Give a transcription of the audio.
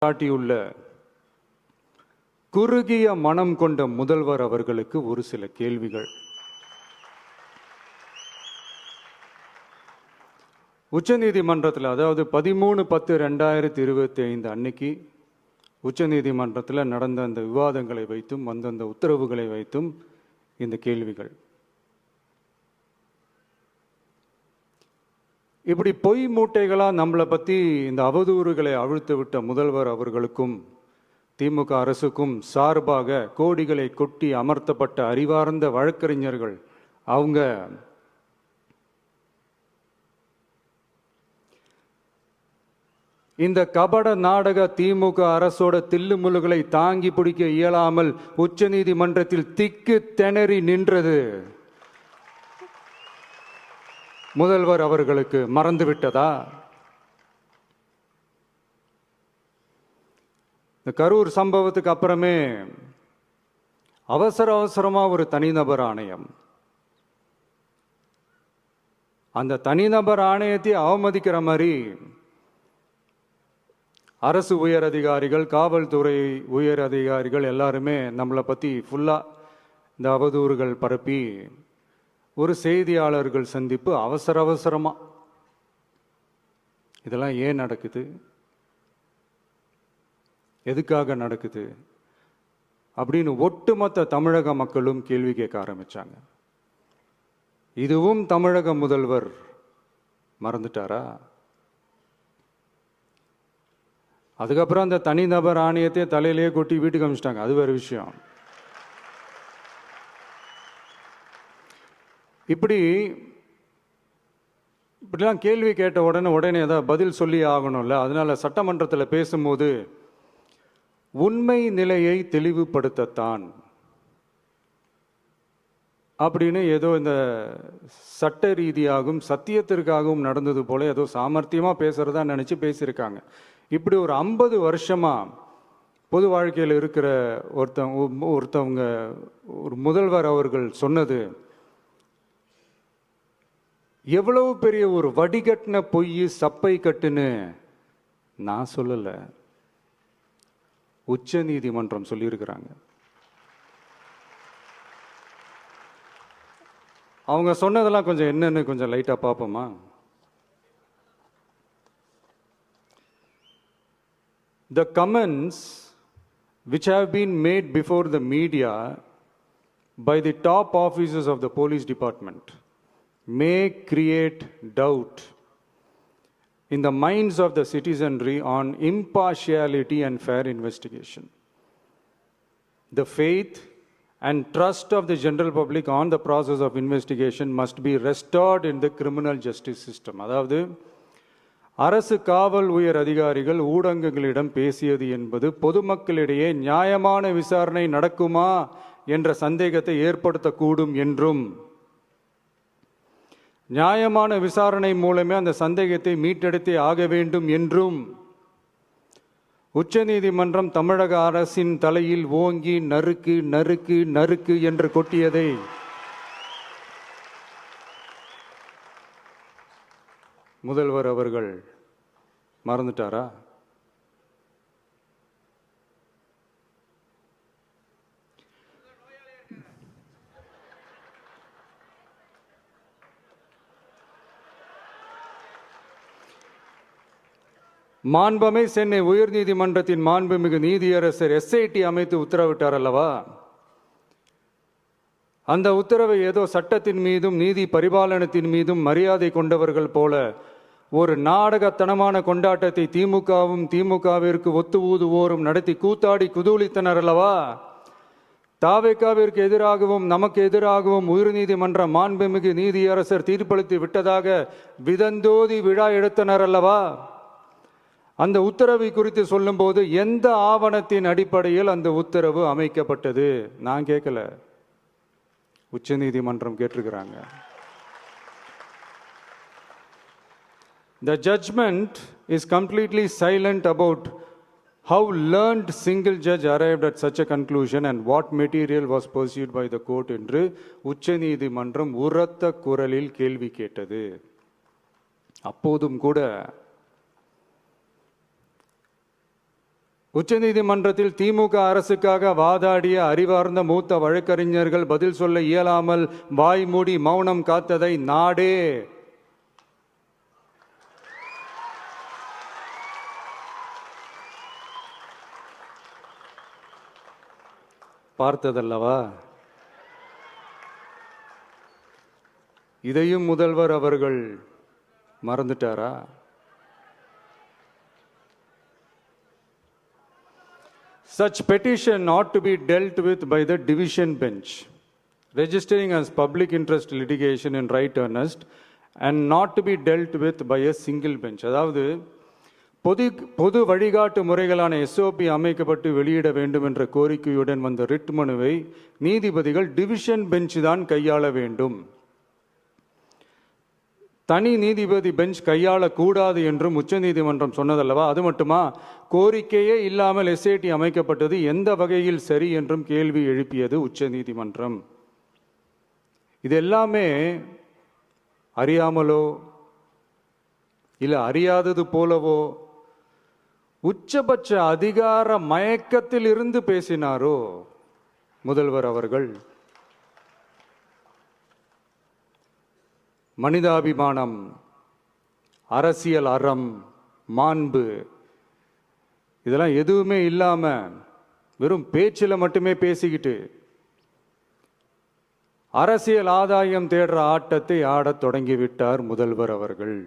காட்டியுள்ள குறுகிய மனம் கொண்ட முதல்வர் அவர்களுக்கு ஒரு சில கேள்விகள். உச்சநீதிமன்றத்தில், அதாவது 13/10/2025 அன்னைக்கு உச்சநீதிமன்றத்தில் நடந்த அந்த விவாதங்களை வைத்தும் வந்த உத்தரவுகளை வைத்தும் இந்த கேள்விகள். இப்படி பொய் மூட்டைகளாக நம்மளை பற்றி இந்த அவதூறுகளை அவிழ்த்து விட்ட முதல்வர் அவர்களுக்கும் திமுக அரசுக்கும் சார்பாக கோடிகளை கொட்டி அமர்த்தப்பட்ட அறிவார்ந்த வழக்கறிஞர்கள் அவங்க இந்த கபட நாடக திமுக அரசோட தில்லுமுல்லுகளை தாங்கி பிடிக்க இயலாமல் உச்ச நீதிமன்றத்தில் திக்கு திணறி நின்றது முதல்வர் அவர்களுக்கு மறந்துவிட்டதா? இந்த கரூர் சம்பவத்துக்கு அப்புறமே அவசரமா ஒரு தனிநபர் ஆணையம், அந்த தனிநபர் ஆணையத்தை அவமதிக்கிற மாதிரி அரசு உயர் அதிகாரிகள், காவல்துறை உயர் அதிகாரிகள் எல்லாருமே நம்மளை பற்றி ஃபுல்லாக இந்த அவதூறுகள் பரப்பி ஒரு செய்தியாளர்கள் சந்திப்பு அவசரமா. இதெல்லாம் ஏன் நடக்குது, எதுக்காக நடக்குது அப்படின்னு ஒட்டுமொத்த தமிழக மக்களும் கேள்வி கேட்க ஆரம்பிச்சாங்க. இதுவும் தமிழக முதல்வர் மறந்துட்டாரா? அதுக்கப்புறம் அந்த தனிநபர் ஆணையத்தை தலையிலேயே கொட்டி வீட்டுக்கு அனுப்பிச்சிட்டாங்க. அது வேற விஷயம். இப்படிலாம் கேள்வி கேட்ட உடனே ஏதாவது பதில் சொல்லி ஆகணும்ல. அதனால சட்டமன்றத்தில் பேசும்போது உண்மை நிலையை தெளிவுபடுத்தத்தான் அப்படின்னு ஏதோ இந்த சட்ட ரீதியாகவும் சத்தியத்திற்காகவும் நடந்தது போல ஏதோ சாமர்த்தியமாக பேசுறதா நினச்சி பேசியிருக்காங்க. இப்படி ஒரு 50 வருஷமா பொது வாழ்க்கையில் இருக்கிற ஒருத்தவங்க ஒரு முதல்வர் அவர்கள் சொன்னது எவ்வளவு பெரிய ஒரு வடிகட்டின பொய், சப்பை கட்டுன்னு நான் சொல்லல, உச்ச நீதிமன்றம் சொல்லியிருக்கிறாங்க. அவங்க சொன்னதெல்லாம் கொஞ்சம் என்னன்னு கொஞ்சம் லைட்டா பார்ப்போமா? The comments which have been made before the media by the top officers of the police department may create doubt in the minds of the citizenry on impartiality and fair investigation. The faith and trust of the general public on the process of investigation must be restored in the criminal justice system. அதாவது அரசு காவல் உயர் அதிகாரிகள் ஊடகங்களிடம் பேசியது என்பது பொதுமக்களிடையே நியாயமான விசாரணை நடக்குமா என்ற சந்தேகத்தை ஏற்படுத்தக்கூடும் என்றும், நியாயமான விசாரணை மூலமே அந்த சந்தேகத்தை மீட்டெடுத்தே ஆக வேண்டும் என்றும் உச்சநீதிமன்றம் தமிழக அரசின் தலையில் ஓங்கி நறுக்கு நறுக்கு நறுக்கு என்று கொட்டியதை முதல்வர் அவர்கள் மறந்துட்டாரா? மாண்புமை சென்னை உயர் நீதிமன்றத்தின் மாண்புமிகு நீதியரசர் SIT அமைத்து உத்தரவிட்டார் அல்லவா? அந்த உத்தரவை ஏதோ சட்டத்தின் மீதும் நீதி பரிபாலனத்தின் மீதும் மரியாதை கொண்டவர்கள் போல ஒரு நாடகத்தனமான கொண்டாட்டத்தை திமுகவிற்கு ஒத்து ஊதுவோரும் நடத்தி கூத்தாடி குதூளித்தனர் அல்லவா? தாவேகாவிற்கு எதிராகவும் நமக்கு எதிராகவும் உயர்நீதிமன்ற மாண்புமிகு நீதியரசர் தீர்ப்பளித்து விட்டதாக விதந்தோதி விழா எடுத்தனர் அல்லவா? அந்த உத்தரவை குறித்து சொல்லும்போது எந்த ஆவணத்தின் அடிப்படையில் அந்த உத்தரவு அமைக்கப்பட்டது? நான் கேட்கல, உச்ச நீதிமன்றம் கேட்டிருக்கிறாங்க. The judgment is completely silent about how learned single judge arrived at such a conclusion and what material was pursued by the court என்று உச்ச நீதிமன்றம் உரத்த குரலில் கேள்வி கேட்டது. அப்போதும் கூட உச்சநீதிமன்றத்தில் திமுக அரசுக்காக வாதாடிய அறிவார்ந்த மூத்த வழக்கறிஞர்கள் பதில் சொல்ல இயலாமல் வாய் மூடி மௌனம் காத்ததை நாடே பார்த்ததல்லவா? இதையும் முதல்வர் அவர்கள் மறந்துட்டாரா? Such petition ought to be dealt with by the division bench, registering as public interest litigation in right earnest and not to be dealt with by a single bench. அதாவது பொது வழிகாட்டு முறைகளான எஸ்ஓபி அமைக்கப்பட்டு வெளியிட வேண்டும் என்ற கோரிக்கையுடன் வந்த ரிட் மனுவை நீதிபதிகள் டிவிஷன் பெஞ்ச் தான் கையாள வேண்டும், தனி நீதிபதி பெஞ்ச் கையாளக்கூடாது என்றும் உச்சநீதிமன்றம் சொன்னதல்லவா? அது மட்டுமா, கோரிக்கையே இல்லாமல் எஸ்ஐடி அமைக்கப்பட்டது எந்த வகையில் சரி என்றும் கேள்வி எழுப்பியது உச்சநீதிமன்றம். இது எல்லாமே அறியாமலோ இல்லை அறியாதது போலவோ உச்சபட்ச அதிகார மயக்கத்தில் இருந்து பேசினாரோ முதல்வர் அவர்கள்? மனிதாபிமானம், அரசியல் அறம், மாண்பு இதெல்லாம் எதுவுமே இல்லாம வெறும் பேச்சில் மட்டுமே பேசிக்கிட்டு அரசியல் ஆதாயம் தேடுற ஆட்டத்தை ஆடத் தொடங்கிவிட்டார் முதல்வர் அவர்கள்.